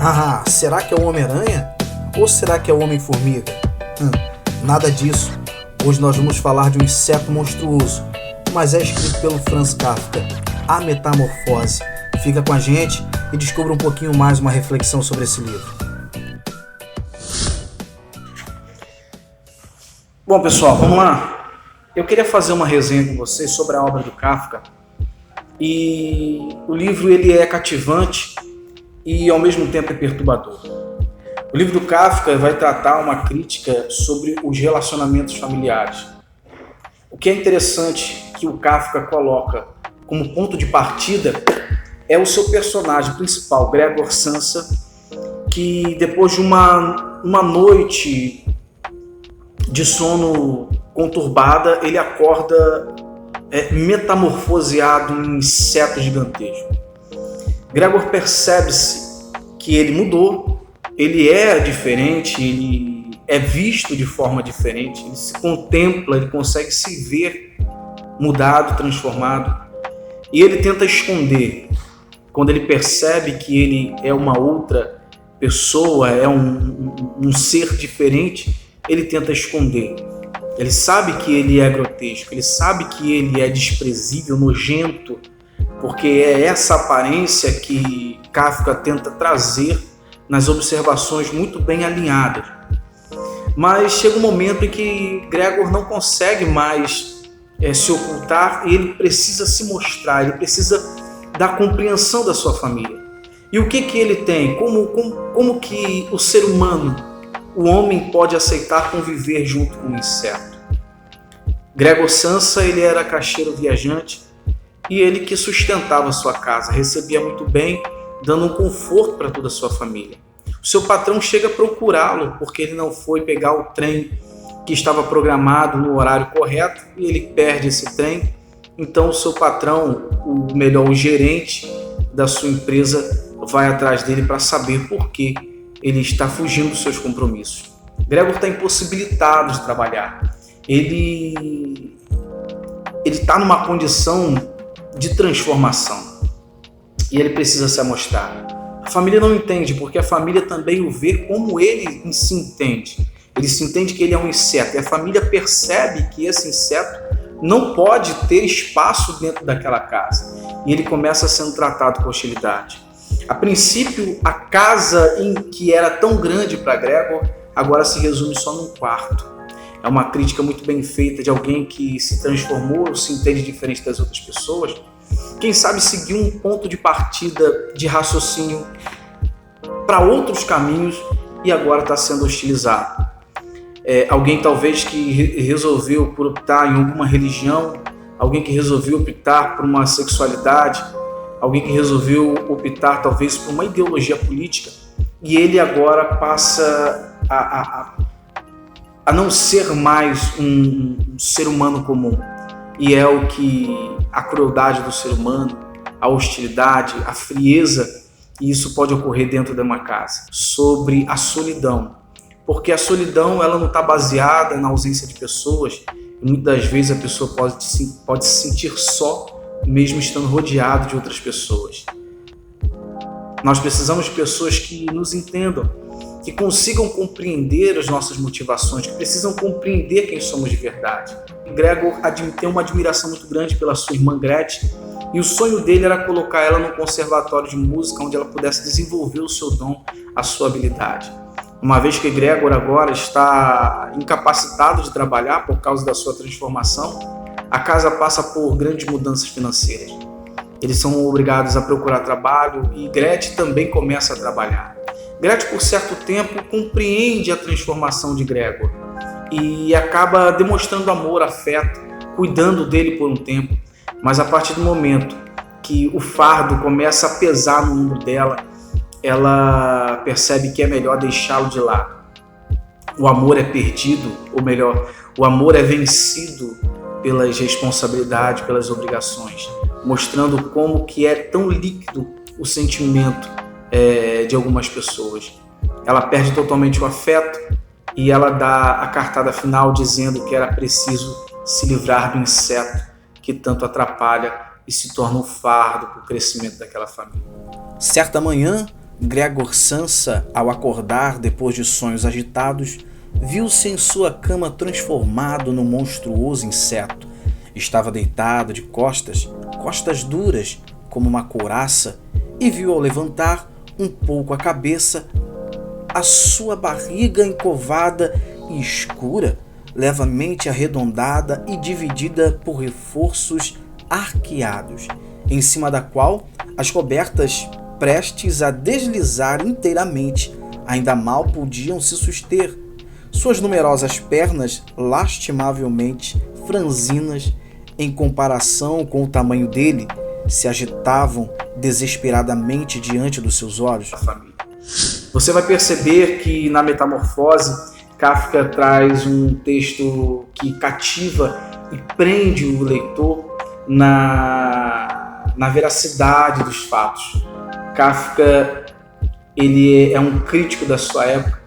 Ah, será que é o Homem-Aranha? Ou será que é o Homem-Formiga? Nada disso. Hoje nós vamos falar de um inseto monstruoso, mas é escrito pelo Franz Kafka, A Metamorfose. Fica com a gente e descubra um pouquinho mais uma reflexão sobre esse livro. Bom, pessoal, vamos lá. Eu queria fazer uma resenha com vocês sobre a obra do Kafka. E o livro ele é cativante e ao mesmo tempo é perturbador. O livro do Kafka vai tratar uma crítica sobre os relacionamentos familiares. O que é interessante que o Kafka coloca como ponto de partida é o seu personagem principal, Gregor Samsa, que depois de uma noite de sono conturbada, ele acorda metamorfoseado em um inseto gigantesco. Gregor percebe-se que ele mudou, ele é diferente, ele é visto de forma diferente, ele se contempla, ele consegue se ver mudado, transformado, e ele tenta esconder. Quando ele percebe que ele é uma outra pessoa, é um ser diferente, ele tenta esconder. Ele sabe que ele é grotesco, ele sabe que ele é desprezível, nojento, porque é essa aparência que Kafka tenta trazer nas observações muito bem alinhadas. Mas chega um momento em que Gregor não consegue mais se ocultar e ele precisa se mostrar, ele precisa da compreensão da sua família. E o que ele tem? Como que o ser humano, o homem, pode aceitar conviver junto com um inseto? Gregor Samsa, ele era caixeiro viajante e ele que sustentava a sua casa, recebia muito bem, dando um conforto para toda a sua família. O seu patrão chega a procurá-lo porque ele não foi pegar o trem que estava programado no horário correto e ele perde esse trem. Então o seu patrão, o gerente da sua empresa, vai atrás dele para saber por que ele está fugindo dos seus compromissos. Gregor está impossibilitado de trabalhar. Ele está numa condição de transformação e ele precisa se amostrar. A família não entende, porque a família também o vê como ele se entende. Ele se entende que ele é um inseto e a família percebe que esse inseto não pode ter espaço dentro daquela casa e ele começa sendo tratado com hostilidade. A princípio, a casa que era tão grande para Gregor agora se resume só num quarto. É uma crítica muito bem feita de alguém que se transformou, se entende diferente das outras pessoas. Quem sabe seguir um ponto de partida de raciocínio para outros caminhos e agora está sendo hostilizado. Alguém talvez que resolveu por optar em alguma religião, alguém que resolveu optar por uma sexualidade, alguém que resolveu optar talvez por uma ideologia política e ele agora passa a não ser mais um ser humano comum. E é o que a crueldade do ser humano, a hostilidade, a frieza, e isso pode ocorrer dentro de uma casa. Sobre a solidão. Porque a solidão ela não está baseada na ausência de pessoas. E muitas das vezes a pessoa pode se sentir só, mesmo estando rodeado de outras pessoas. Nós precisamos de pessoas que nos entendam, que consigam compreender as nossas motivações, que precisam compreender quem somos de verdade. Gregor tem uma admiração muito grande pela sua irmã Gretchen e o sonho dele era colocar ela num conservatório de música onde ela pudesse desenvolver o seu dom, a sua habilidade. Uma vez que Gregor agora está incapacitado de trabalhar por causa da sua transformação, a casa passa por grandes mudanças financeiras. Eles são obrigados a procurar trabalho e Gretchen também começa a trabalhar. Gretchen, por certo tempo, compreende a transformação de Gregor e acaba demonstrando amor, afeto, cuidando dele por um tempo. Mas a partir do momento que o fardo começa a pesar no ombro dela, ela percebe que é melhor deixá-lo de lado. O amor é perdido, ou melhor, o amor é vencido pelas responsabilidades, pelas obrigações, mostrando como que é tão líquido o sentimento de algumas pessoas. Ela perde totalmente o afeto e ela dá a cartada final dizendo que era preciso se livrar do inseto que tanto atrapalha e se torna um fardo para o crescimento daquela família. Certa manhã, Gregor Samsa, ao acordar depois de sonhos agitados, viu-se em sua cama transformado num monstruoso inseto. Estava deitado de costas duras como uma couraça, e viu ao levantar um pouco a cabeça, a sua barriga encovada e escura, levemente arredondada e dividida por reforços arqueados, em cima da qual as cobertas, prestes a deslizar inteiramente, ainda mal podiam se suster. Suas numerosas pernas, lastimavelmente franzinas em comparação com o tamanho dele, se agitavam desesperadamente diante dos seus olhos. Você vai perceber que na Metamorfose, Kafka traz um texto que cativa e prende o leitor na veracidade dos fatos. Kafka, ele é um crítico da sua época,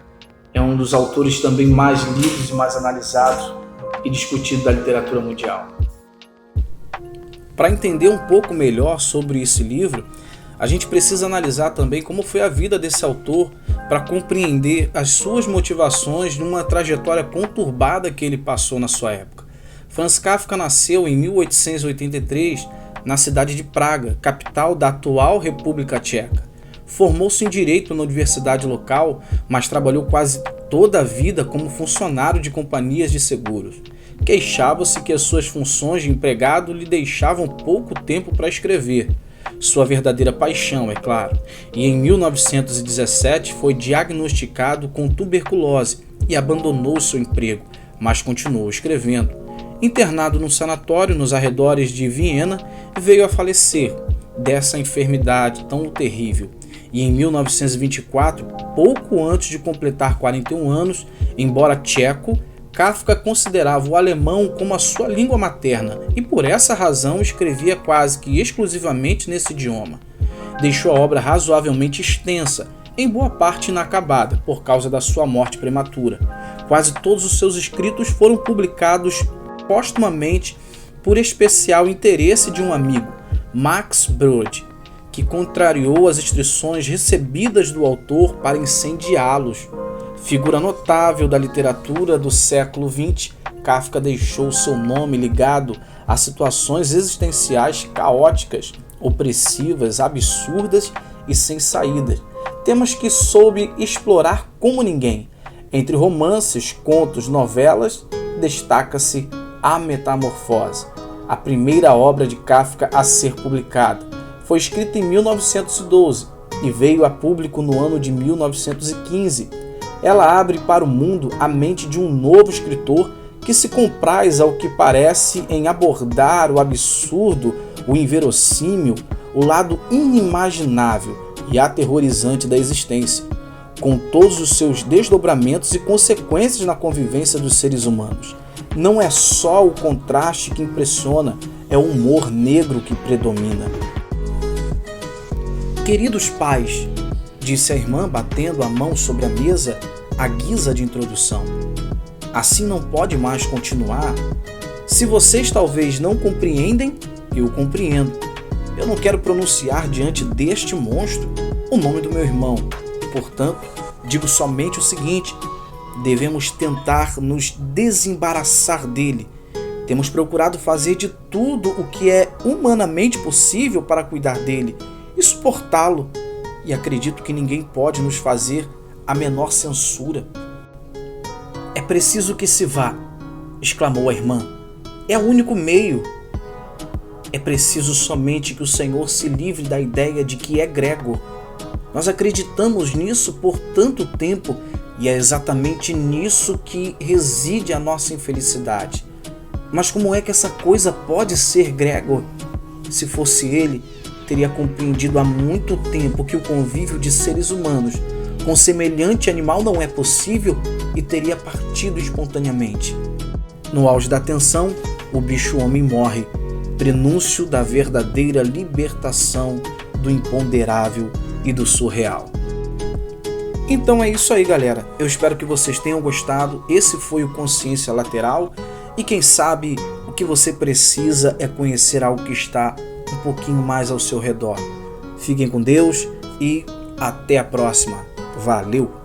é um dos autores também mais lidos e mais analisados e discutidos da literatura mundial. Para entender um pouco melhor sobre esse livro, a gente precisa analisar também como foi a vida desse autor para compreender as suas motivações numa trajetória conturbada que ele passou na sua época. Franz Kafka nasceu em 1883 na cidade de Praga, capital da atual República Tcheca. Formou-se em Direito na universidade local, mas trabalhou quase toda a vida como funcionário de companhias de seguros. Queixava-se que as suas funções de empregado lhe deixavam pouco tempo para escrever. Sua verdadeira paixão, é claro. E em 1917 foi diagnosticado com tuberculose e abandonou seu emprego, mas continuou escrevendo. Internado num sanatório nos arredores de Viena, veio a falecer dessa enfermidade tão terrível. E em 1924, pouco antes de completar 41 anos, embora tcheco, Kafka considerava o alemão como a sua língua materna e por essa razão escrevia quase que exclusivamente nesse idioma. Deixou a obra razoavelmente extensa, em boa parte inacabada por causa da sua morte prematura. Quase todos os seus escritos foram publicados póstumamente por especial interesse de um amigo, Max Brod, que contrariou as instruções recebidas do autor para incendiá-los. Figura notável da literatura do século XX, Kafka deixou seu nome ligado a situações existenciais caóticas, opressivas, absurdas e sem saídas, temas que soube explorar como ninguém. Entre romances, contos, novelas, destaca-se A Metamorfose, a primeira obra de Kafka a ser publicada. Foi escrita em 1912 e veio a público no ano de 1915. Ela abre para o mundo a mente de um novo escritor que se compraz ao que parece em abordar o absurdo, o inverossímil, o lado inimaginável e aterrorizante da existência, com todos os seus desdobramentos e consequências na convivência dos seres humanos. Não é só o contraste que impressiona, é o humor negro que predomina. Queridos pais, disse a irmã batendo a mão sobre a mesa à guisa de introdução. Assim não pode mais continuar. Se vocês talvez não compreendem, eu compreendo. Eu não quero pronunciar diante deste monstro o nome do meu irmão. Portanto, digo somente o seguinte: devemos tentar nos desembaraçar dele. Temos procurado fazer de tudo o que é humanamente possível para cuidar dele e suportá-lo, e acredito que ninguém pode nos fazer a menor censura. É preciso que se vá, exclamou a irmã. É o único meio. É preciso somente que o Senhor se livre da ideia de que é Gregor. Nós acreditamos nisso por tanto tempo e é exatamente nisso que reside a nossa infelicidade. Mas como é que essa coisa pode ser Gregor? Se fosse ele, teria compreendido há muito tempo que o convívio de seres humanos com semelhante animal não é possível e teria partido espontaneamente. No auge da tensão, o bicho-homem morre, prenúncio da verdadeira libertação do imponderável e do surreal. Então é isso aí, galera. Eu espero que vocês tenham gostado. Esse foi o Consciência Lateral e quem sabe o que você precisa é conhecer algo que está um pouquinho mais ao seu redor. Fiquem com Deus e Até a próxima. Valeu!